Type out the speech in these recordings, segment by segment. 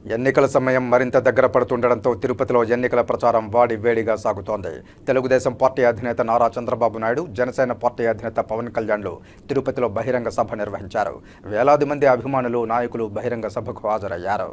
ఎన్నికల సమయం మరింత దగ్గర పడుతుండటంతో తిరుపతిలో ఎన్నికల ప్రచారం వేడిగా సాగుతోంది. తెలుగుదేశం పార్టీ అధినేత నారా చంద్రబాబు నాయుడు, జనసేన పార్టీ అధినేత పవన్ కళ్యాణ్లు తిరుపతిలో బహిరంగ సభ నిర్వహించారు. వేలాది మంది అభిమానులు, నాయకులు బహిరంగ సభకు హాజరయ్యారు.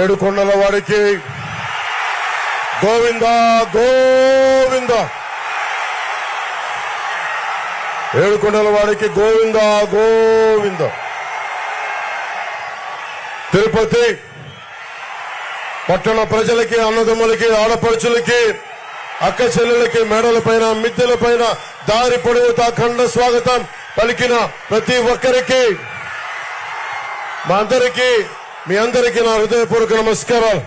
ఏడుకొండల వారికి గోవింద గోవింద, ఏడుకొండల వారికి గోవింద గోవింద. తిరుపతి పట్టణ ప్రజలకి, అన్నదమ్ములకి, ఆడపడుచులకి, అక్క చెల్లెలకి, మేడలపైన, మిద్దెలపైన దారి పొడవుతా ఖండ స్వాగతం పలికిన ప్రతి ఒక్కరికి, మీ అందరికీ నా హృదయపూర్వక నమస్కారాలు.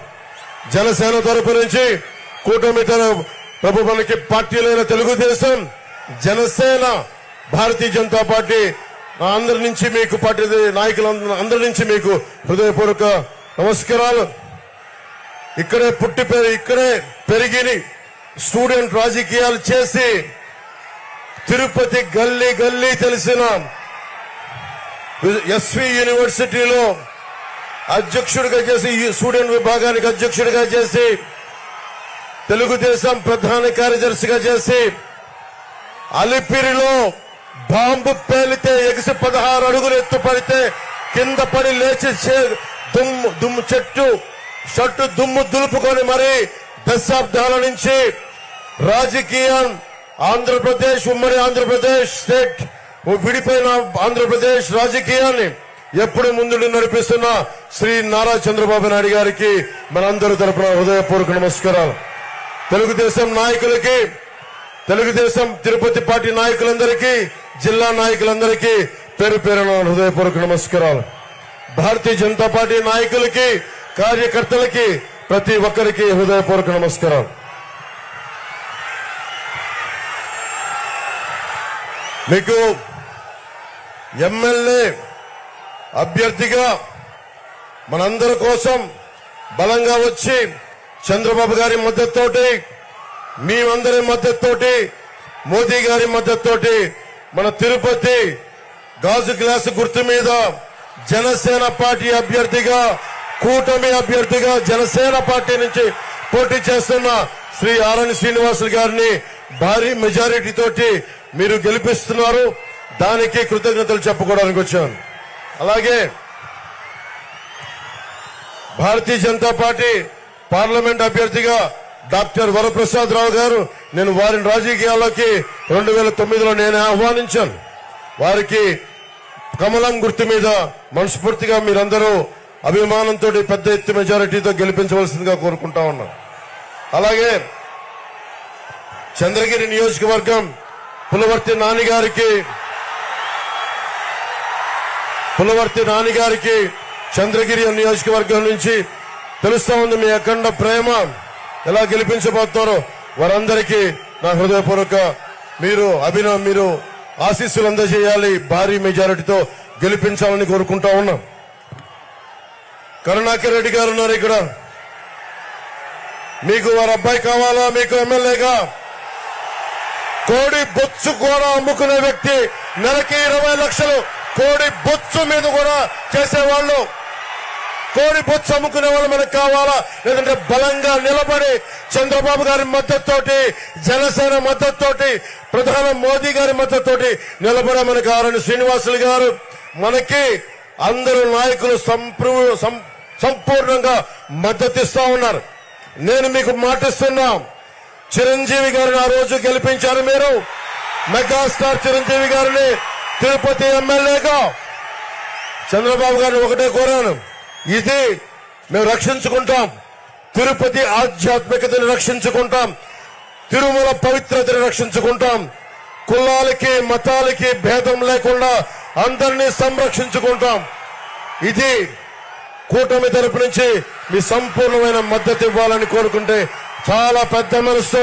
జనసేన తరపు నుంచి కూటమి ప్రభుత్వానికి పార్టీలైన తెలుగుదేశం, జనసేన, భారతీయ జనతా పార్టీ అందరి నుంచి మీకు, పార్టీ నాయకులందరి నుంచి మీకు హృదయపూర్వక నమస్కారాలు. ఇక్కడే ఇక్కడే పెరిగి స్టూడెంట్ రాజకీయాలు చేసి తిరుపతి గల్లీ గల్లీ తెలిసిన ఎస్వి యూనివర్సిటీలో అధ్యక్షుడిగా చేసి, స్టూడెంట్ విభాగానికి అధ్యక్షుడిగా చేసి, తెలుగుదేశం ప్రధాన కార్యదర్శిగా చేసి, అలిపిరిలో బాంబు పేలితే ఎగిసి 16 అడుగులు ఎత్తు పడితే కింద పడి లేచి దుమ్ము షట్టు దుమ్ము దులుపుకొని మరి దశాబ్దాల నుంచి రాజకీయం ఆంధ్రప్రదేశ్, ఉమ్మడి ఆంధ్రప్రదేశ్ స్టేట్ విడిపోయిన ఆంధ్రప్రదేశ్ రాజకీయాన్ని ఎప్పుడు ముందుండి నడిపిస్తున్న శ్రీ నారా చంద్రబాబు నాయుడు గారికి మనందరి తరపున హృదయపూర్వక నమస్కారాలు. తెలుగుదేశం నాయకులకి, తెలుగుదేశం తిరుపతి పార్టీ నాయకులందరికీ, జిల్లా నాయకులందరికీ పేరు పేరున హృదయపూర్వక నమస్కారాలు. భారతీయ జనతా పార్టీ నాయకులకి, కార్యకర్తలకి, ప్రతి ఒక్కరికి హృదయపూర్వక నమస్కారాలు. మీకు ఎమ్మెల్యే అభ్యర్థిగా మనందరి కోసం బలంగా వచ్చి చంద్రబాబు గారి మద్దతుతోటి, మేమందరి మద్దతుతోటి, మోదీ గారి మద్దతుతోటి మన తిరుపతి గాజు గ్లాసు గుర్తు మీద జనసేన పార్టీ అభ్యర్థిగా, కూటమి అభ్యర్థిగా జనసేన పార్టీ నుంచి పోటీ చేస్తున్న శ్రీ ఆరణి శ్రీనివాసులు గారిని భారీ మెజారిటీ తోటి మీరు గెలిపిస్తున్నారు. దానికి కృతజ్ఞతలు చెప్పుకోవడానికి వచ్చాను. అలాగే భారతీయ జనతా పార్టీ పార్లమెంట్ అభ్యర్థిగా డాక్టర్ వరప్రసాద్ రావు గారు, నేను వారిని రాజకీయాల్లోకి 2009లో నేను ఆహ్వానించాను. వారికి కమలం గుర్తు మీద మనస్ఫూర్తిగా మీరందరూ అభిమానంతో పెద్ద ఎత్తు మెజారిటీతో గెలిపించవలసిందిగా కోరుకుంటా ఉన్నాం. అలాగే చంద్రగిరి నియోజకవర్గం పులవర్తి నానిగారికి చంద్రగిరి నియోజకవర్గం నుంచి తెలుస్తా ఉంది మీ అఖండ ప్రేమ. ఎలా గెలిపించబోతున్నారో వారందరికీ నా హృదయపూర్వక మీరు ఆశీస్సులు అందజేయాలి. భారీ మెజారిటీతో గెలిపించాలని కోరుకుంటా ఉన్నాం. కరుణాకర్ రెడ్డి గారు ఉన్నారు ఇక్కడ. మీకు వారి అబ్బాయి కావాలా? మీకు ఎమ్మెల్యేగా కోడి బొచ్చు కూడా అమ్ముకునే వ్యక్తి, నెలకి 20 లక్షలు కోడి బొచ్చు మీద కూడా చేసేవాళ్ళు, కోడి బొచ్చు అమ్ముకునే వాళ్ళు మనకు కావాలా? లేదంటే బలంగా నిలబడి చంద్రబాబు గారి మద్దతుతోటి, జనసేన మద్దతుతోటి, ప్రధాని మోదీ గారి మద్దతుతోటి నిలబడే మనకు ఆరణి శ్రీనివాసులు గారు, మనకి అందరూ నాయకులు సంపూర్ణంగా మద్దతిస్తా ఉన్నారు. నేను మీకు మాటిస్తున్నా, చిరంజీవి గారిని ఆ రోజు గెలిపించారు మీరు, మెగాస్టార్ చిరంజీవి గారిని తిరుపతి ఎమ్మెల్యేగా. చంద్రబాబు గారిని ఒకటే కోరాను, ఇది మేము రక్షించుకుంటాం, తిరుపతి ఆధ్యాత్మికతను రక్షించుకుంటాం, తిరుమల పవిత్రతను రక్షించుకుంటాం, కులాలకి మతాలకి భేదం లేకుండా అందరినీ సంరక్షించుకుంటాం. ఇది కూటమి తరపు నుంచి మీ సంపూర్ణమైన మద్దతు ఇవ్వాలని కోరుకుంటే చాలా పెద్ద మనసుతో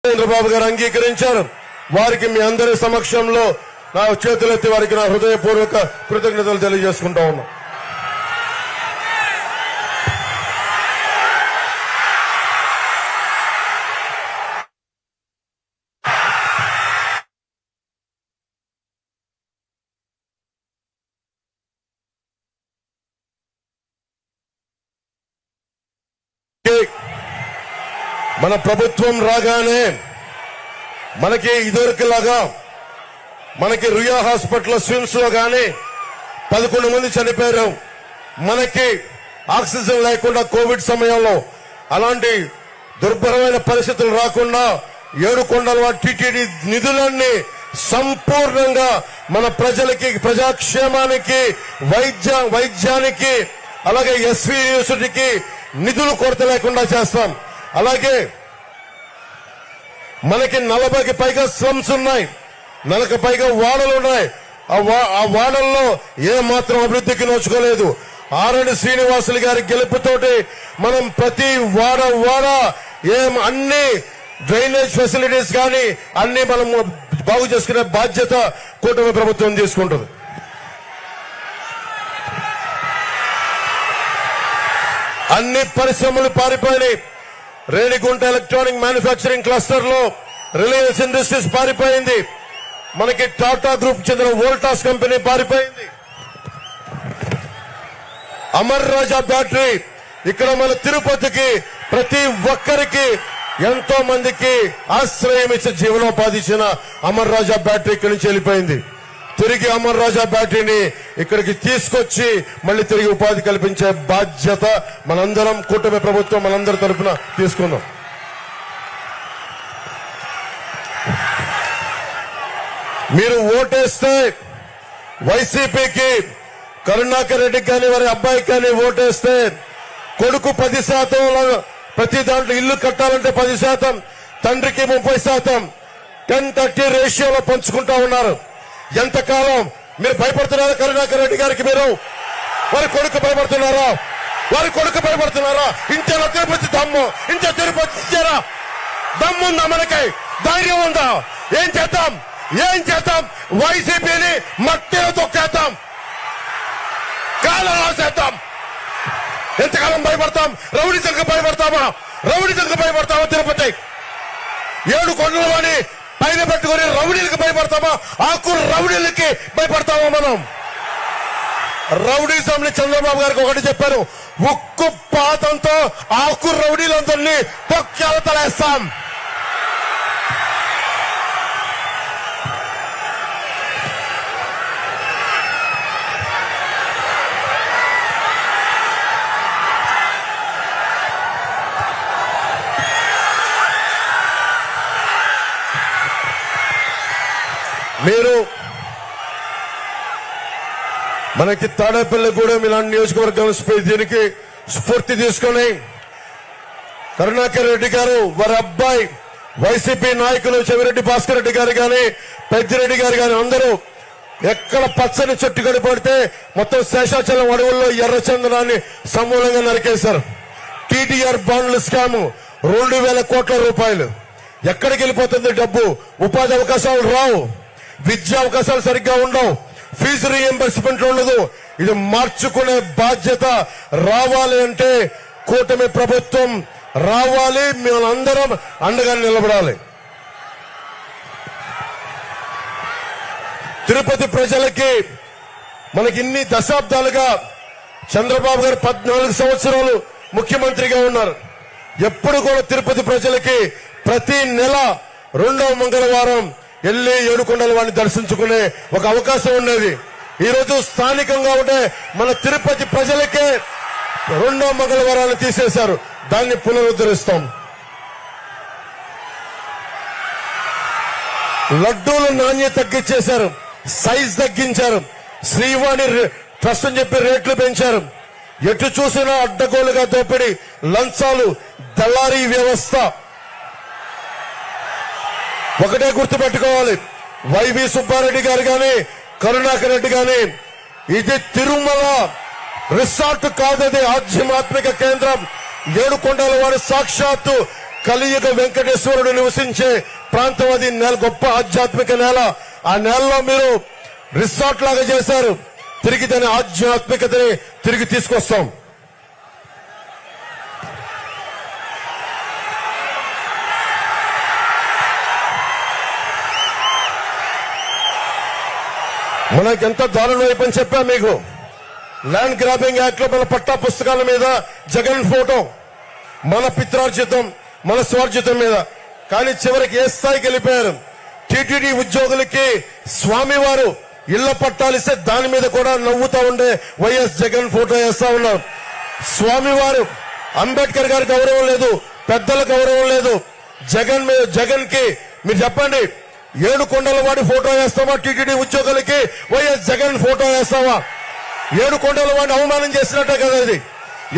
చంద్రబాబు గారు అంగీకరించారు. వారికి మీ అందరి సమక్షంలో నా చేతులెత్తి వారికి నా హృదయపూర్వక కృతజ్ఞతలు తెలియజేసుకుంటా ఉన్నా. మన ప్రభుత్వం రాగానే మనకి ఇదివరకులాగా మనకి రుయా హాస్పిటల్ స్విమ్స్ లో గానీ 11 మంది చనిపోయారు. మనకి ఆక్సిజన్ లేకుండా కోవిడ్ సమయంలో అలాంటి దుర్భరమైన పరిస్థితులు రాకుండా 7 కొండల టీటీడీ నిధులన్నీ సంపూర్ణంగా మన ప్రజలకి, ప్రజాక్షేమానికి, వైద్యానికి, అలాగే ఎస్వి యూనివర్సిటీకి నిధులు కొరత లేకుండా చేస్తాం. అలాగే మనకి 40కి పైగా స్లమ్స్ ఉన్నాయి, 40కి పైగా వాడలు ఉన్నాయి. ఆ వాడల్లో ఏ మాత్రం అభివృద్ధికి నోచుకోలేదు. ఆరణి శ్రీనివాసులు గారి గెలుపుతోటి మనం ప్రతి వాడ అన్ని డ్రైనేజ్ ఫెసిలిటీస్ కానీ అన్ని మనం బాగు చేసుకునే బాధ్యత కూటమి ప్రభుత్వం తీసుకుంటుంది. అన్ని పరిశ్రమలు పారిపోయినాయి. రేణిగుంట ఎలక్ట్రానిక్ మ్యానుఫ్యాక్చరింగ్ క్లస్టర్ లో రిలయన్స్ ఇండస్ట్రీస్ పారిపోయింది. మనకి టాటా గ్రూప్ చెందిన వోల్టాస్ కంపెనీ పారిపోయింది. అమర్ రాజా బ్యాటరీ ఇక్కడ మన తిరుపతికి ప్రతి ఒక్కరికి ఎంతో మందికి ఆశ్రయం ఇచ్చే జీవనోపాధి ఇచ్చిన అమర్ రాజా బ్యాటరీ ఇక్కడి నుంచి వెళ్ళిపోయింది. తిరిగి అమర్ రాజా బ్యాటరీని ఇక్కడికి తీసుకొచ్చి మళ్ళీ తిరిగి ఉపాధి కల్పించే బాధ్యత మనందరం, కూటమి ప్రభుత్వం మనందరి తరఫున తీసుకుందాం. మీరు ఓటేస్తే వైసీపీకి కరుణాకర్ రెడ్డికి కానీ వారి అబ్బాయికి కానీ ఓటేస్తే కొడుకు 10%, ప్రతి దాంట్లో ఇల్లు కట్టాలంటే 10%, తండ్రికి 30%, 10-30 రేషియోలో పంచుకుంటా ఉన్నారు. ఎంతకాలం మీరు భయపడుతున్నారా కరుణాకర్ రెడ్డి గారికి? మీరు వారి కొడుకు భయపడుతున్నారా? వారి కొడుకు భయపడుతున్నారా? ఇంతేనా తిరుపతి దమ్ము? ఇంత తిరుపతి ఇచ్చారా? దమ్ముందా? మనకి ధైర్యం ఉందా? ఏం చేద్దాం? వైసీపీని మట్టిలో తొక్కేద్దాం, కాలం రాసేద్దాం. ఎంతకాలం భయపడతాం? రౌడీజంకి భయపడతామా? తిరుపతి 7 కొండల వాడిని పైన పెట్టుకుని రౌడీలకు భయపడతామా? ఆకు రౌడీలకి భయపడతామా? మనం రౌడీజంని చంద్రబాబు గారికి ఒకటి చెప్పారు, ఉక్కు పాతంతో ఆకు రౌడీలందరినీ తొక్కేల తలేస్తాం. మీరు మనకి తాడేపల్లిగూడెం ఇలాంటి నియోజకవర్గాలు దీనికి స్ఫూర్తి తీసుకొని కరుణాకర్ రెడ్డి గారు, వారి అబ్బాయి వైసీపీ నాయకులు చెవిరెడ్డి భాస్కర్ రెడ్డి గారు కానీ, పెద్దిరెడ్డి గారు కానీ అందరూ ఎక్కడ పచ్చని చెట్టు కనపడితే మొత్తం శేషాచలం అడవుల్లో ఎర్రచందనాన్ని సమూలంగా నరికేశారు. టీటీఆర్ బాండ్ల స్కాము 2,000 కోట్ల రూపాయలు. ఎక్కడికి వెళ్ళిపోతుంది డబ్బు? ఉపాధి అవకాశాలు రావు, విద్యా అవకాశాలు సరిగ్గా ఉండవు, ఫీజు రీఎంబర్స్మెంట్ ఉండదు. ఇది మార్చుకునే బాధ్యత రావాలి అంటే కూటమి ప్రభుత్వం రావాలి, మేమందరం అండగా నిలబడాలి. తిరుపతి ప్రజలకి మనకి ఇన్ని దశాబ్దాలుగా చంద్రబాబు గారు 14 సంవత్సరాలు ముఖ్యమంత్రిగా ఉన్నారు. ఎప్పుడు కూడా తిరుపతి ప్రజలకి ప్రతి నెల 2వ మంగళవారం వెళ్ళి 7 కొండల వాడిని దర్శించుకునే ఒక అవకాశం ఉండేది. ఈ రోజు స్థానికంగా ఉంటే మన తిరుపతి ప్రజలకే 2వ మంగళవారాన్ని తీసేశారు. దాన్ని పునరుద్ధరిస్తాం. లడ్డూల నాణ్యత తగ్గించేశారు, సైజ్ తగ్గించారు, శ్రీవాణి ట్రస్ట్ అని చెప్పి రేట్లు పెంచారు. ఎటు చూసినా అడ్డగోలుగా దోపిడీ, లంచాలు, దళారీ వ్యవస్థ. ఒకటే గుర్తుపెట్టుకోవాలి, వైవి సుబ్బారెడ్డి గారు కానీ, కరుణాకర్ రెడ్డి కానీ, ఇది తిరుమల రిసార్ట్ కాదు, అది ఆధ్యాత్మిక కేంద్రం. 7 కొండల వారి సాక్షాత్తు కలియుగ వెంకటేశ్వరుడు నివసించే ప్రాంతం అది. గొప్ప ఆధ్యాత్మిక నేల. ఆ నేలలో మీరు రిసార్ట్ లాగా చేశారు. తిరిగి దాని ఆధ్యాత్మికతని తిరిగి తీసుకొస్తాం. మనకి ఎంత దారుణం అయిపోయింది చెప్పా మీకు. ల్యాండ్ గ్రాబింగ్ యాక్ట్ లో మన పట్టా పుస్తకాల మీద జగన్ ఫోటో, మన పిత్రార్జితం, మన స్వార్జితం మీద. కానీ చివరికి ఏ స్థాయికి వెళ్ళిపోయారు? టీటీడీ ఉద్యోగులకి స్వామివారు ఇళ్ల పట్టాలిస్తే దాని మీద కూడా నవ్వుతా ఉండే వైఎస్ జగన్ ఫోటో వేస్తా ఉన్నారు. స్వామివారు అంబేద్కర్ గారి గౌరవం లేదు, పెద్దల గౌరవం లేదు. జగన్ కి మీరు చెప్పండి, ఏడుకొండల వాడి ఫోటో వేస్తావా? టీటీడీ ఉద్యోగులకి వైఎస్ జగన్ ఫోటో వేస్తావా? ఏడుకొండల వాడిని అవమానం చేసినట్టే కదా ఇది.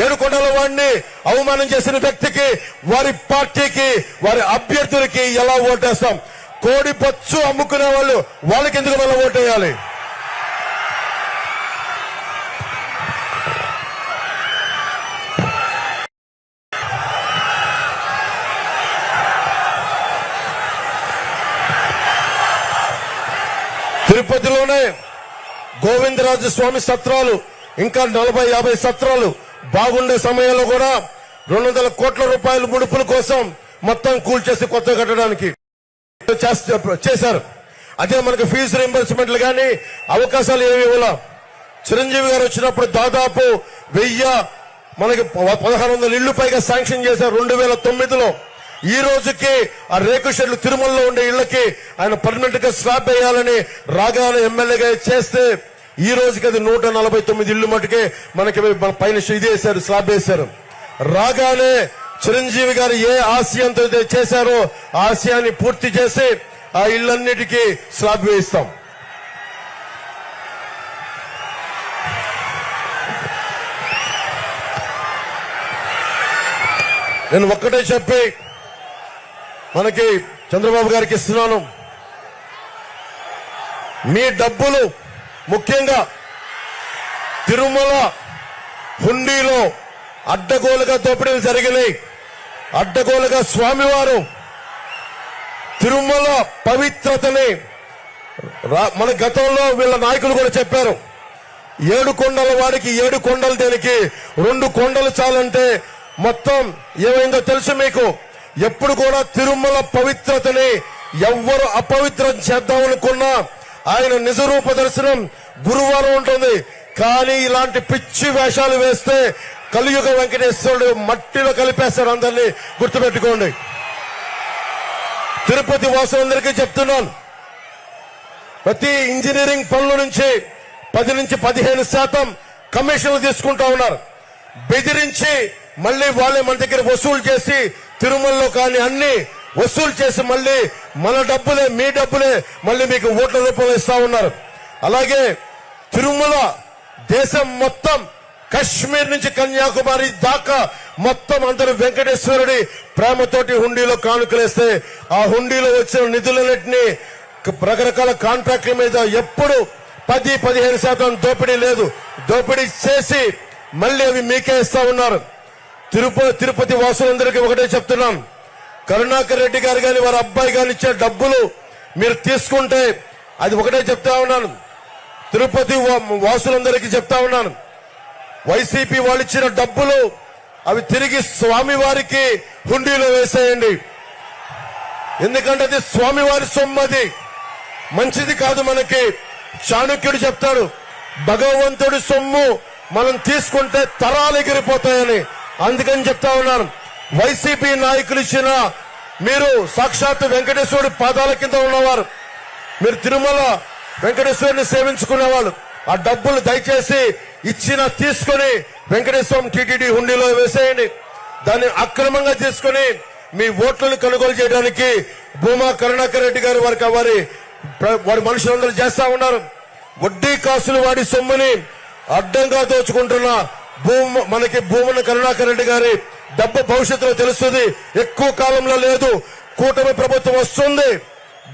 ఏడుకొండల వాడిని అవమానం చేసిన వ్యక్తికి, వారి పార్టీకి, వారి అభ్యర్థులకి ఎలా ఓటేస్తాం? కోడి బొచ్చు అమ్ముకునే వాళ్ళు వాళ్ళకి ఎందుకు మళ్ళీ ఓటేయాలి? తిరుపతిలోనే గోవిందరాజు స్వామి సత్రాలు, ఇంకా 40-50 సత్రాలు బాగుండే సమయంలో కూడా 200 కోట్ల రూపాయల ముడుపుల కోసం మొత్తం కూల్చేసి కొత్త కట్టడానికి చేశారు. అదే మనకు ఫీజు రీంబర్స్మెంట్లు కానీ అవకాశాలు ఏమి ఇవ్వాల. చిరంజీవి గారు వచ్చినప్పుడు దాదాపు 1000 మనకి 1600 ఇళ్లు పైగా శాంక్షన్ చేశారు 2009లో. ఈ రోజుకి ఆ రేకు షెడ్లు తిరుమలలో ఉండే ఇళ్లకి ఆయన పర్మనెంట్ గా స్లాబ్ వేయాలని రాగానే ఎమ్మెల్యేగా చేస్తే ఈ రోజుకి అది 149 ఇళ్లు మటుకే మనకి పైన ఇది వేశారు, స్లాబ్ వేశారు. రాగానే చిరంజీవి గారు ఏ ఆశయంతో చేశారో ఆ ఆశయాన్ని పూర్తి చేసి ఆ ఇళ్లన్నిటికీ స్లాబ్ వేయిస్తాం. నేను ఒక్కటే చెప్పి మనకి చంద్రబాబు గారికి ఇస్తున్నాను. మీ డబ్బులు ముఖ్యంగా తిరుమల హుండీలో అడ్డగోలుగా దోపిడీలు జరిగినాయి. అడ్డగోలుగా స్వామివారు తిరుమల పవిత్రతని మన గతంలో వీళ్ళ నాయకులు కూడా చెప్పారు. 7 కొండల వాడికి 7 కొండలు దేనికి, 2 కొండలు చాలంటే మొత్తం ఏమైందో తెలుసు మీకు. ఎప్పుడు కూడా తిరుమల పవిత్రతని ఎవ్వరు అపవిత్రం చేద్దామనుకున్నా ఆయన నిజరూప దర్శనం గురువారం ఉంటుంది. కానీ ఇలాంటి పిచ్చి వేషాలు వేస్తే కలియుగ వెంకటేశ్వరుడు మట్టిలో కలిపేస్తారు. అందరినీ గుర్తుపెట్టుకోండి. తిరుపతి వాసులందరికీ చెప్తున్నాను, ప్రతి ఇంజనీరింగ్ పనుల నుంచి 10 నుంచి 15% కమిషన్లు తీసుకుంటా ఉన్నారు. బెదిరించి మళ్లీ వాళ్ళే మన దగ్గర వసూలు చేసి తిరుమలలో కానీ అన్ని వసూలు చేసి మళ్లీ మన డబ్బులే, మీ డబ్బులే మళ్లీ మీకు ఓట్ల రూపంలో ఇస్తా ఉన్నారు. అలాగే తిరుమల దేశం మొత్తం కశ్మీర్ నుంచి కన్యాకుమారి దాకా మొత్తం అందరూ వెంకటేశ్వరుడి ప్రేమతోటి హుండీలో కానుకలేస్తే ఆ హుండీలో వచ్చిన నిధులన్నింటినీ రకరకాల కాంట్రాక్ట్ల మీద ఎప్పుడు 10-15% దోపిడీ లేదు. దోపిడీ చేసి మళ్లీ అవి మీకే ఇస్తా ఉన్నారు. తిరుపతి వాసులందరికీ ఒకటే చెప్తున్నాం, కరుణాకర్ రెడ్డి గారు గాని వారి అబ్బాయి గాని ఇచ్చే డబ్బులు మీరు తీసుకుంటే అది ఒకటే చెప్తా ఉన్నాను. తిరుపతి వాసులందరికీ చెప్తా ఉన్నాను, వైసీపీ వాళ్ళు ఇచ్చిన డబ్బులు అవి తిరిగి స్వామివారికి హుండీలో వేసేయండి. ఎందుకంటే అది స్వామివారి సొమ్ము, అది మంచిది కాదు. మనకి చాణక్యుడు చెప్తాడు, భగవంతుడి సొమ్ము మనం తీసుకుంటే తరాలు ఎగిరిపోతాయని. అందుకని చెప్తా ఉన్నాను, వైసీపీ నాయకులు ఇచ్చిన మీరు సాక్షాత్ వెంకటేశ్వరుడి పాదాల కింద ఉన్నవారు, మీరు తిరుమల వెంకటేశ్వరుని సేవించుకునేవాళ్ళు, ఆ డబ్బులు దయచేసి ఇచ్చిన తీసుకుని వెంకటేశ్వరం టీటీడీ హుండీలో వేసేయండి. దాన్ని అక్రమంగా తీసుకుని మీ ఓట్లను కొనుగోలు చేయడానికి భూమా కరుణాకర్ రెడ్డి గారు వారి మనుషులందరూ చేస్తా ఉన్నారు. వడ్డీ కాసులు వాడి సొమ్ముని అడ్డంగా దోచుకుంటున్న మనకి భూమన కరుణాకర్ రెడ్డి గారి డబ్బు భవిష్యత్తులో తెలుస్తుంది. ఎక్కువ కాలంలో లేదు. కూటమి ప్రభుత్వం వస్తుంది,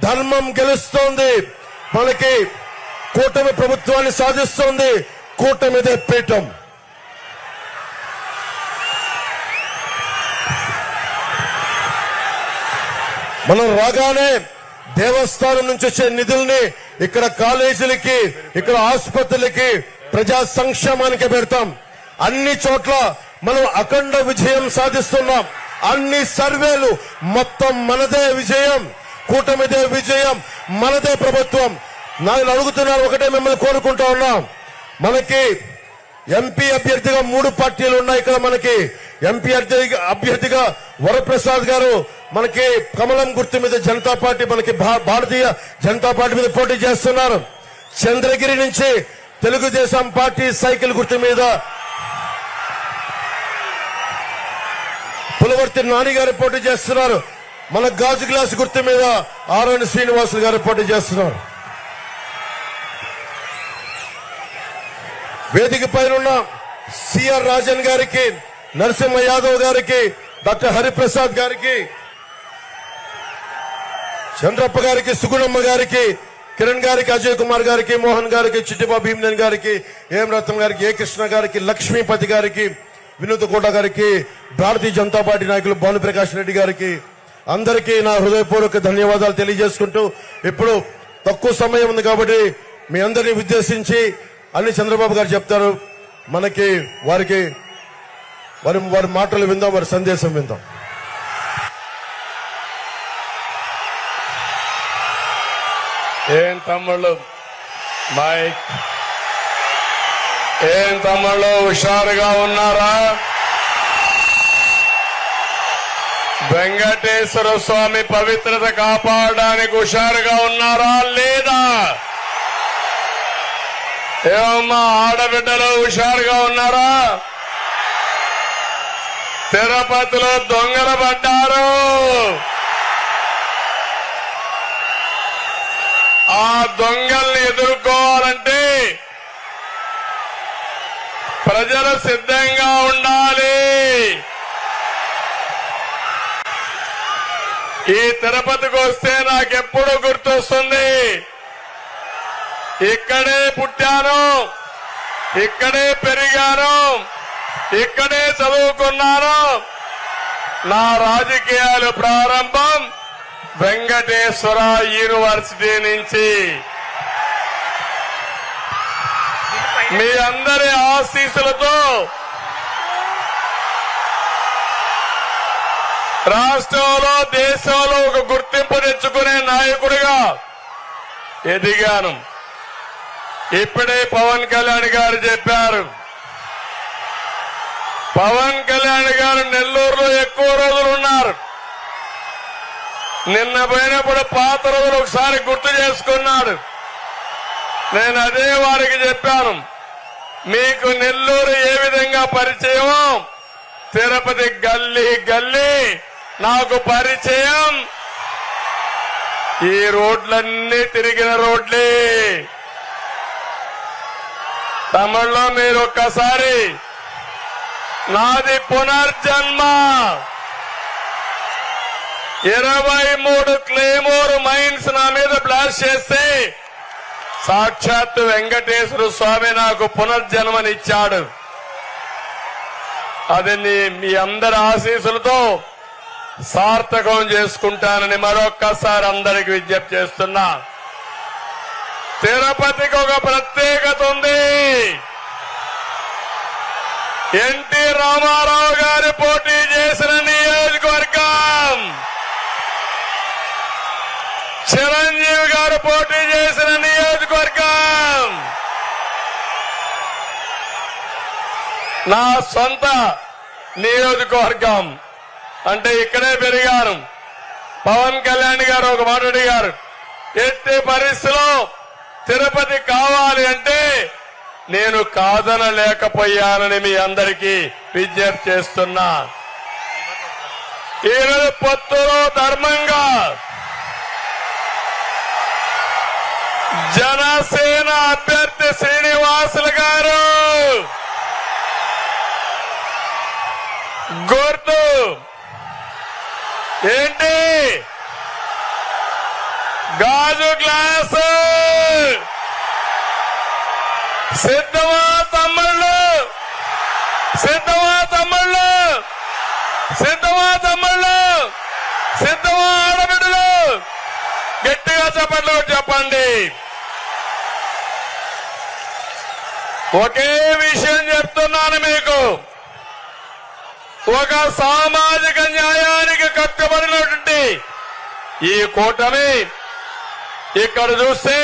ధర్మం గెలుస్తోంది, మనకి కూటమి ప్రభుత్వాన్ని సాధిస్తోంది. కూటమిదే పీఠం. మనం రాగానే దేవస్థానం నుంచి వచ్చే నిధుల్ని ఇక్కడ కాలేజీలకి, ఇక్కడ ఆసుపత్రులకి, ప్రజా సంక్షేమానికి పెడతాం. అన్ని చోట్ల మనం అఖండ విజయం సాధిస్తున్నాం. అన్ని సర్వేలు మొత్తం మనదే విజయం, కూటమిదే విజయం, మనదే ప్రభుత్వం. నేను అడుగుతున్నాను, ఒకటే మిమ్మల్ని కోరుకుంటా ఉన్నాం. మనకి ఎంపీ అభ్యర్థిగా 3 పార్టీలు ఉన్నాయి. ఇక్కడ మనకి ఎంపీ అభ్యర్థిగా వరప్రసాద్ గారు మనకి కమలం గుర్తు మీద జనతా పార్టీ, మనకి భారతీయ జనతా పార్టీ మీద పోటీ చేస్తున్నారు. చంద్రగిరి నుంచి తెలుగుదేశం పార్టీ సైకిల్ గుర్తు మీద పులవర్తి నాని గారు పోటీ చేస్తున్నారు. మన గాజు గ్లాస్ గుర్తు మీద ఆరోని శ్రీనివాసులు గారు పోటీ చేస్తున్నారు. వేదిక పైన ఉన్న సిఆర్ రాజన్ గారికి, నరసింహ యాదవ్ గారికి, డాక్టర్ హరిప్రసాద్ గారికి, చంద్రప్ప గారికి, సుగుణమ్మ గారికి, కిరణ్ గారికి, అజయ్ కుమార్ గారికి, మోహన్ గారికి, చిట్టిబాబు భీమనేని గారికి, ఏం రత్నం గారికి, ఏ కృష్ణ గారికి, లక్ష్మీపతి గారికి, వినోద్ కోట గారికి, భారతీయ జనతా పార్టీ నాయకులు భానుప్రకాష్ రెడ్డి గారికి అందరికీ నా హృదయపూర్వక ధన్యవాదాలు తెలియజేసుకుంటూ, ఇప్పుడు తక్కువ సమయం ఉంది కాబట్టి మీ అందరినీ ఉద్దేశించి అన్ని చంద్రబాబు గారు చెప్తారు. మనకి వారి మాటలు విందాం, వారి సందేశం విందాం. ఏం తమ్ముళ్ళు మైక్, ఏం తమ్ముళ్ళు హుషారుగా ఉన్నారా? వెంకటేశ్వర స్వామి పవిత్రత కాపాడడానికి హుషారుగా ఉన్నారా లేదా? ఏమమ్మా ఆడబిడ్డలు హుషారుగా ఉన్నారా? తిరుపతిలో దొంగలు పడ్డారు. ఆ దొంగల్ని ఎదుర్కోవాలంటే ప్రజలు సిద్ధంగా ఉండాలి. ఈ తిరుపతికి వస్తే నాకెప్పుడు గుర్తొస్తుంది, ఇక్కడే పుట్టాను, ఇక్కడే పెరిగాను, ఇక్కడే చదువుకున్నాను. నా రాజకీయాలు ప్రారంభం వెంకటేశ్వర యూనివర్సిటీ నుంచి. మీ అందరి ఆశీస్సులతో రాష్ట్రంలో, దేశంలో ఒక గుర్తింపు తెచ్చుకునే నాయకుడిగా ఎదిగాను. ఇప్పుడే పవన్ కళ్యాణ్ గారు చెప్పారు, పవన్ కళ్యాణ్ గారు నెల్లూరులో ఎక్కువ రోజులు ఉన్నారు. నిన్న పోయినప్పుడు పాత రోజులు ఒకసారి గుర్తు చేసుకున్నాడు. నేను అదే వారికి చెప్పాను, మీకు నెల్లూరు ఏ విధంగా పరిచయమో తిరుపతి గల్లీ గల్లీ నాకు పరిచయం. ఈ రోడ్లన్నీ తిరిగిన రోడ్లే. తమిళలో మీరు ఒక్కసారి నాది పునర్జన్మ, 23 క్లేమోర్ మైన్స్ నా మీద బ్లాస్ట్ చేస్తే సాక్షాత్ వెంకటేశ్వర స్వామి నాకు పునర్జన్మనిచ్చాడు. అది మీ అందరి ఆశీస్సులతో సార్థకం చేసుకుంటానని మరొక్కసారి అందరికి విజ్ఞప్తి చేస్తున్నా. తిరుపతికి ఒక ప్రత్యేకత ఉంది. ఎన్టీ రామారావు గారు పోటీ చేసిన నియోజకవర్గం, చిరంజీవి గారు పోటీ చేసిన నియోజకవర్గం, నా సొంత నియోజకవర్గం. అంటే ఇక్కడే పెరిగాను. పవన్ కళ్యాణ్ గారు ఒక మాట అడిగారు, ఎట్టి పరిస్థితిలో తిరుపతి కావాలి అంటే నేను కాదనలేకపోయానని మీ అందరికీ విజ్ఞప్తి చేస్తున్నా. ఈరోజు పొత్తులో ధర్మంగా జనసేన అభ్యర్థి శ్రీనివాసులు గారు గుర్తు ఏంటి? గాజు గ్లాసు. సిద్ధమా తమ్ముళ్ళు? సిద్ధమా తమ్ముళ్ళు? సిద్ధమా తమ్ముళ్ళు? సిద్ధమా ఆడబిడ్డలు? గట్టిగా చప్పట్లు కొట్టి చెప్పండి. ఒకే విషయం చెప్తున్నాను మీకు, ఒక సామాజిక న్యాయానికి కట్టుబడినటువంటి ఈ కూటమి ఇక్కడ చూస్తే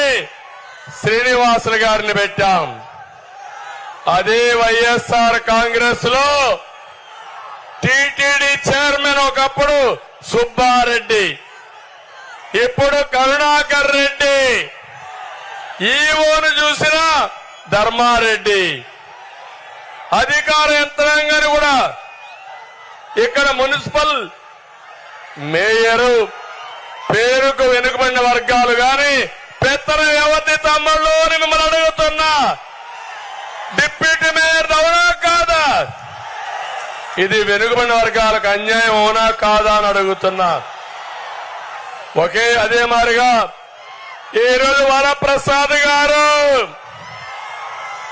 శ్రీనివాసులు గారిని పెట్టాం. అదే వైఎస్ఆర్ కాంగ్రెస్ లో టిటిడి చైర్మన్ ఒకప్పుడు సుబ్బారెడ్డి, ఇప్పుడు కరుణాకర్ రెడ్డి, ఈవోను చూసిన ధర్మారెడ్డి, అధికార యంత్రాంగాన్ని కూడా ఇక్కడ మున్సిపల్ మేయరు పేరుకు వెనుకబడిన వర్గాలు గాని పెత్తన వ్యవధి తమ్ముళ్ళు అని మిమ్మల్ని అడుగుతున్నా. డిప్యూటీ మేయర్ అవునా కాదా? ఇది వెనుకబడిన వర్గాలకు అన్యాయం అవునా కాదా అని అడుగుతున్నా. అదే మాదిరిగా ఈరోజు వరప్రసాద్ గారు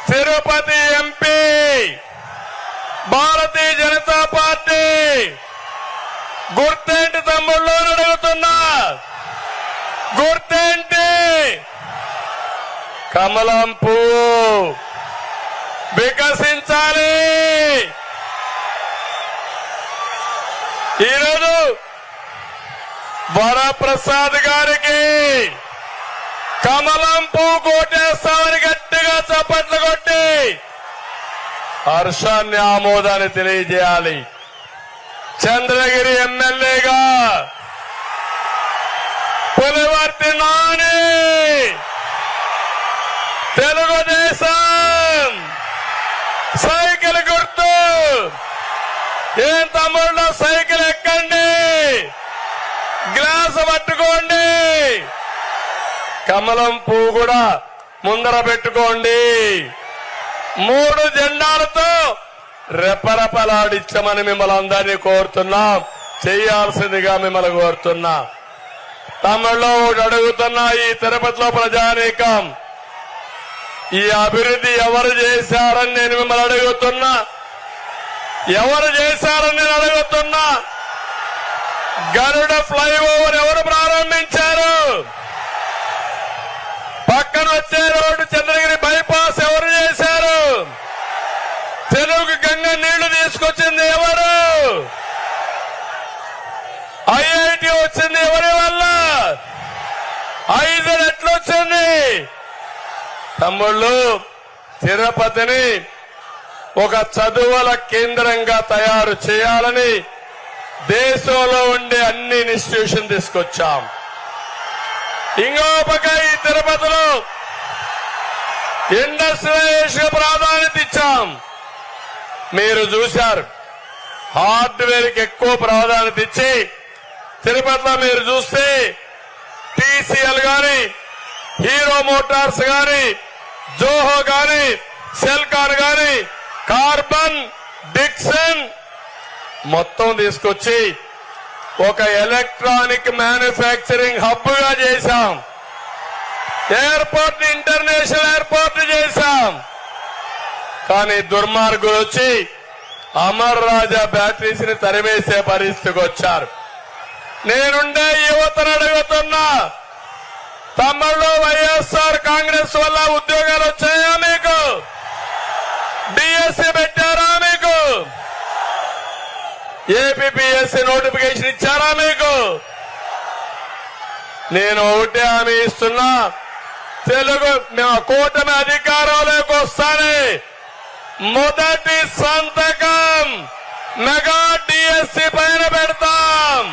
తిరుపతి ఎంపీ, భారతీయ జనతా పార్టీ గుర్తేంటి తమ్ముళ్ళు అని అడుగుతున్నా. గుర్తేంటి? కమలం పువ్వు వికసించాలి. ఈరోజు వరప్రసాద్ గారికి కమలం పువ్వు కోటేస్తామని గట్టిగా చప్పట్లు కొట్టి హర్షాన్ని, ఆమోదాన్ని తెలియజేయాలి. చంద్రగిరి ఎమ్మెల్యేగా పులివర్తి నాని, తెలుగుదేశం, సైకిల్ గుర్తు. ఏం తమ్ముళ్ళు, సైకిల్ ఎక్కండి, గ్లాస్ పట్టుకోండి, కమలం పువ్వు కూడా ముందర పెట్టుకోండి. 3 జెండాలతో రెపరెపలాడించమని మిమ్మల్ని అందరినీ కోరుతున్నాం. చేయాల్సిందిగా మిమ్మల్ని కోరుతున్నా. తమిళలో అడుగుతున్నా, ఈ తిరుపతిలో ప్రజానీకం ఈ అభివృద్ధి ఎవరు చేశారని నేను మిమ్మల్ని అడుగుతున్నా. ఎవరు చేశారని నేను అడుగుతున్నా. గరుడ ఫ్లైఓవర్ ఎవరు ప్రారంభించారు? పక్కన వచ్చే రోడ్డు చంద్రగిరి బైపాస్ ఎవరు చేశారు? తెలుగు గంగ నీళ్లు తీసుకొచ్చింది ఎవరు? ఐఐటి వచ్చింది ఎవరి వల్ల? 5 రెట్లు వచ్చింది. తమ్ముళ్ళు, తిరుపతిని ఒక చదువుల కేంద్రంగా తయారు చేయాలని దేశంలో ఉండే అన్ని ఇన్స్టిట్యూషన్ తీసుకొచ్చాం. ఇంకో పక్క ఈ తిరుపతిలో ఇండస్ట్రియలైజేషన్ ప్రాధాన్యత ఇచ్చాం. మీరు చూశారు, హార్డ్వేర్ కి ఎక్కువ ప్రాధాన్యత ఇచ్చి తిరుపతిలో మీరు చూస్తే టీసీఎల్ గాని, హీరో మోటార్స్ గాని, జోహో గాని, సెల్కాన్ గాని, కార్బన్, డిక్సన్ మొత్తం తీసుకొచ్చి ఒక ఎలక్ట్రానిక్ మ్యానుఫ్యాక్చరింగ్ హబ్ గా చేశాం. ఎయిర్పోర్ట్ ఇంటర్నేషనల్ ఎయిర్పోర్ట్ చేశాం. కానీ దుర్మార్గులు వచ్చి అమర్ రాజా బ్యాటరీస్ ని తరివేసే పరిస్థితికి వచ్చారు. నేనుండే యువతను అడుగుతున్నా, తమిళలో వైఎస్ఆర్ కాంగ్రెస్ వల్ల ఉద్యోగాలు వచ్చాయా మీకు? డిఎస్సీ పెట్టారా మీకు? ఏపీపీఎస్సీ నోటిఫికేషన్ ఇచ్చారా మీకు? నేను ఒకటే హామీ ఇస్తున్నా, మేము కూటమి అధికారంలోకి వస్తానే మొదటి సంతకం మెగా డిఎస్సీ పైన పెడతాం.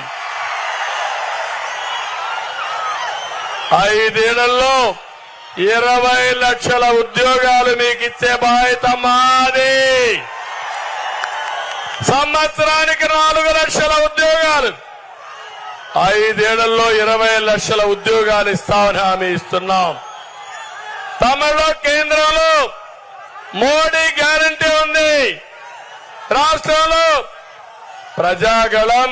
5 ఏళ్లలో 20 లక్షల ఉద్యోగాలు మీకు ఇచ్చే బాధ్యత మాది. సంవత్సరానికి 4 లక్షల ఉద్యోగాలు, 5 ఏళ్లలో 20 లక్షల ఉద్యోగాలు ఇస్తామని హామీ ఇస్తున్నాం. తమిళలో కేంద్రంలో మోడీ గ్యారంటీ ఉంది. రాష్ట్రంలో ప్రజాగళం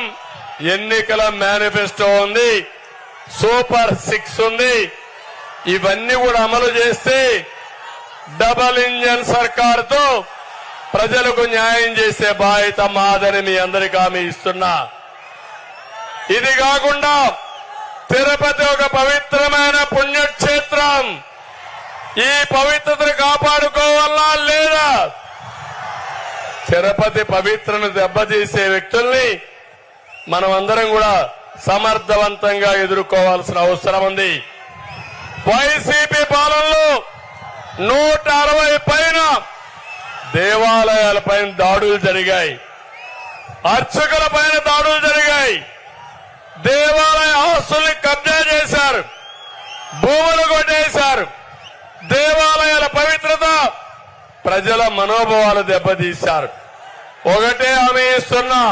ఎన్నికల మేనిఫెస్టో ఉంది, సూపర్ 6 ఉంది. ఇవన్నీ కూడా అమలు చేస్తే డబల్ ఇంజన్ సర్కారుతో ప్రజలకు న్యాయం చేసే బాధ్యత మాదని మీ అందరికీ హామీ ఇస్తున్నా. ఇది కాకుండా తిరుపతి ఒక పవిత్రమైన పుణ్యక్షేత్రం. ఈ పవిత్రతను కాపాడుకోవాలా లేదా? తిరుపతి పవిత్రను దెబ్బతీసే వ్యక్తుల్ని మనం అందరం కూడా సమర్థవంతంగా ఎదుర్కోవాల్సిన అవసరం ఉంది. వైసీపీ పాలనలో 160 పైన దేవాలయాలపైన దాడులు జరిగాయి, అర్చకుల పైన దాడులు జరిగాయి, దేవాలయ ఆస్తుల్ని కబ్జా చేశారు, భూములు కొట్టేశారు. దేవాలయాల పవిత్రత, ప్రజల మనోభావాలు దెబ్బతీశారు. ఒకటే హామీ ఇస్తున్నా,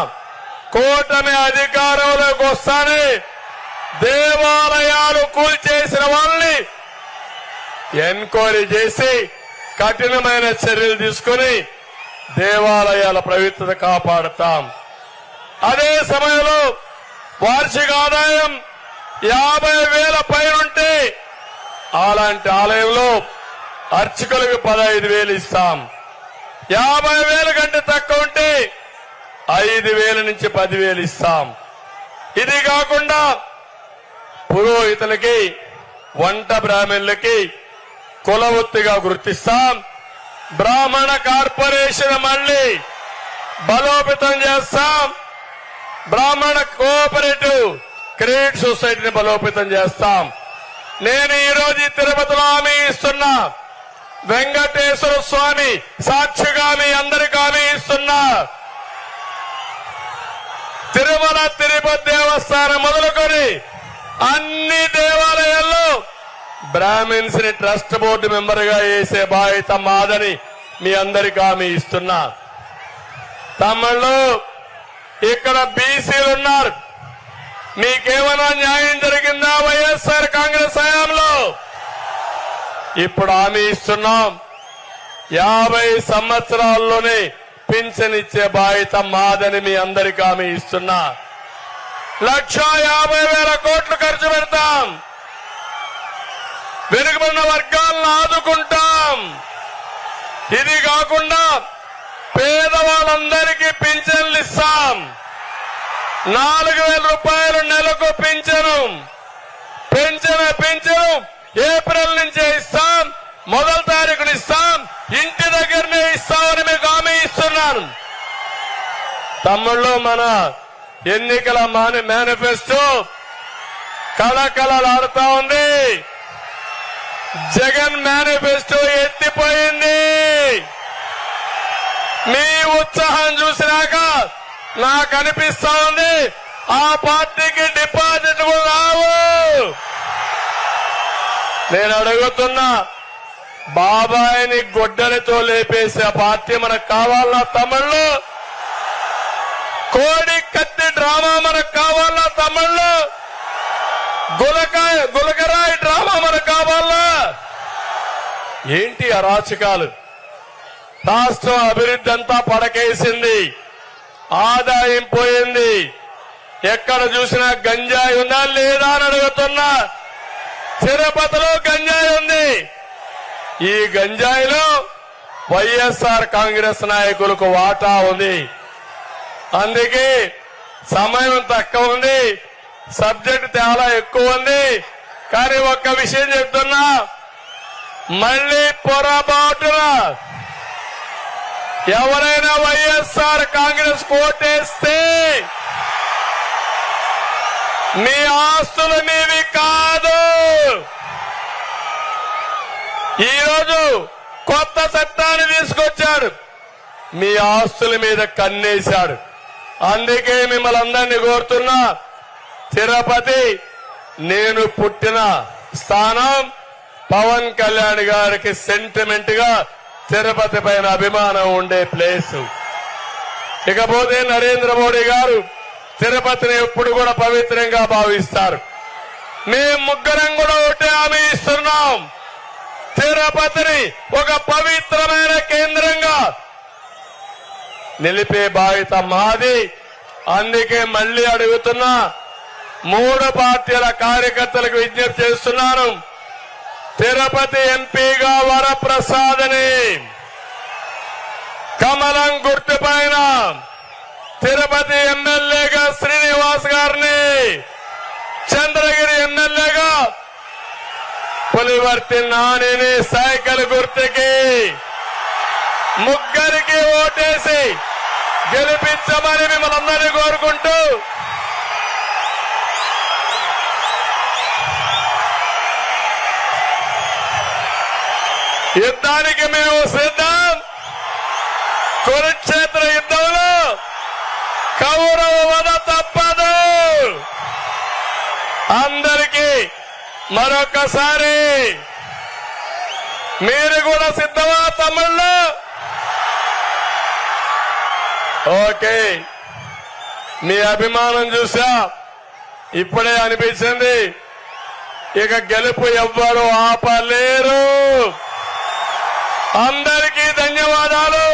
కూటమి అధికారంలోకి వస్తానే దేవాలయాలు కూల్చేసిన వాళ్ళని ఎంక్వైరీ చేసి కఠినమైన చర్యలు తీసుకుని దేవాలయాల పవిత్రత కాపాడుతాం. అదే సమయంలో వార్షిక ఆదాయం 50,000 పైనుంటే అలాంటి ఆలయంలో అర్చకులకు 15,000 ఇస్తాం. 50,000 కంటే తక్కువ ఉంటే 5,000 నుంచి 10,000 ఇస్తాం. ఇది కాకుండా పురోహితులకి, వంట బ్రాహ్మణులకి కులవృత్తిగా గుర్తిస్తాం. బ్రాహ్మణ కార్పొరేషన్ మళ్లీ బలోపేతం చేస్తాం. బ్రాహ్మణ కోఆపరేటివ్ క్రెడిట్ సొసైటీని బలోపేతం చేస్తాం. నేను ఈ రోజు తిరుపతిలో హామీ ఇస్తున్నా, వెంకటేశ్వర స్వామి సాక్షిగా మీ అందరికీ హామీ ఇస్తున్నా, తిరుమల తిరుపతి దేవస్థానం మొదలుకొని అన్ని దేవాలయాల్లో బ్రాహ్మిన్స్ ని ట్రస్ట్ బోర్డు మెంబర్ గా వేసే బాధ్యత మాదని మీ అందరికీ హామీ ఇస్తున్నా. తమిళలో ఇక్కడ బీసీలు ఉన్నారు, మీకేమైనా న్యాయం జరిగిందా వైఎస్ఆర్ కాంగ్రెస్ హయాంలో? ఇప్పుడు హామీ ఇస్తున్నాం, 50 సంవత్సరాల్లోనే పింఛన్ ఇచ్చే బాధ్యత మాదని మీ అందరికీ హామీ ఇస్తున్నా. 1,50,000 కోట్లు ఖర్చు పెడతాం, వెనుకబడిన వర్గాలను ఆదుకుంటాం. ఇది కాకుండా పేదవాళ్ళందరికీ పింఛన్లు ఇస్తాం. 4,000 రూపాయలు నెలకు పింఛను ఏప్రిల్ నుంచే ఇస్తాం, 1వ తారీఖున ఇస్తాం, ఇంటి దగ్గరనే ఇస్తామని మీకు హామీ ఇస్తున్నాను. తమ్ముళ్ళు, మన ఎన్నికల మేనిఫెస్టో కళకళలాడుతా ఉంది. జగన్ మేనిఫెస్టో ఎత్తిపోయింది. మీ ఉత్సాహం చూసినాక నాకు అనిపిస్తా ఉంది ఆ పార్టీకి డిపాజిట్ కూడా రావు. నేను అడుగుతున్నా, బాబాయిని గొడ్డలితో లేపేసే పార్టీ మనకు కావాలన్నా తమిళ్ళు? కోడి కత్తి డ్రామా మనకు కావాలన్నా తమిళ్ళు? గులకరాయి డ్రామా మనకు కావాలా? ఏంటి అరాచకాలు? రాష్ట్రం అభివృద్ధి అంతా పడకేసింది, ఆదాయం పోయింది. ఎక్కడ చూసినా గంజాయి ఉందా లేదా అని అడుగుతున్నా. తిరుపతిలో గంజాయి ఉంది. ఈ గంజాయిలో వైఎస్ఆర్ కాంగ్రెస్ నాయకులకు వాటా ఉంది. అందుకే సమయం తక్కువ ఉంది, సబ్జెక్ట్ చాలా ఎక్కువ ఉంది. కానీ ఒక్క విషయం చెప్తున్నా, మళ్లీ పొరపాటున ఎవరైనా వైఎస్ఆర్ కాంగ్రెస్ కోటేస్తే మీ ఆస్తులు మీవి కాదు. ఈరోజు కొత్త చట్టాన్ని తీసుకొచ్చాడు, మీ ఆస్తుల మీద కన్నేశాడు. అందుకే మిమ్మల్ని అందరినీ కోరుతున్నా, తిరుపతి నేను పుట్టిన స్థానం. పవన్ కళ్యాణ్ గారికి సెంటిమెంట్ గా తిరుపతి పైన అభిమానం ఉండే ప్లేస్. ఇకపోతే నరేంద్ర మోడీ గారు తిరుపతిని ఎప్పుడు కూడా పవిత్రంగా భావిస్తారు. మేము ముగ్గురం కూడా ఒకటే హామీ ఇస్తున్నాం, తిరుపతిని ఒక పవిత్రమైన కేంద్రంగా నిలిపే బాధ్యత మాది. అందుకే మళ్లీ అడుగుతున్నా, 3 పార్టీల కార్యకర్తలకు విజ్ఞప్తి చేస్తున్నాను, తిరుపతి ఎంపీగా వరప్రసాద్ని, కమలం గుర్తుపైన తిరుపతి ఎమ్మెల్యేగా శ్రీనివాస్ గారిని, చంద్రగిరి పులివర్తి నానిని సైకిల్ గుర్తుకి ముగ్గురికి ఓటేసి గెలిపించమని మిమ్మల్ని అందరినీ కోరుకుంటూ యుద్ధానికి మేము సిద్ధం. కురుక్షేత్ర యుద్ధంలో కౌరవ వధ తప్పదు. అందరికీ మరొకసారి మీరు కూడా సిద్ధమా తమ్ముళ్ళు? ఓకే, మీ అభిమానం చూసా, ఇప్పుడే అనిపించింది ఇక గెలుపు ఎవ్వరూ ఆపలేరు. అందరికీ ధన్యవాదాలు.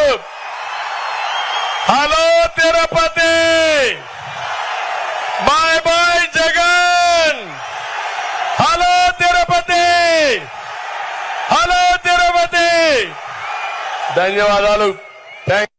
Hello Tirupati, bye bye Jagan. Hello Tirupati, hello Tirupati. ధన్యవాదాలు. థ్యాంక్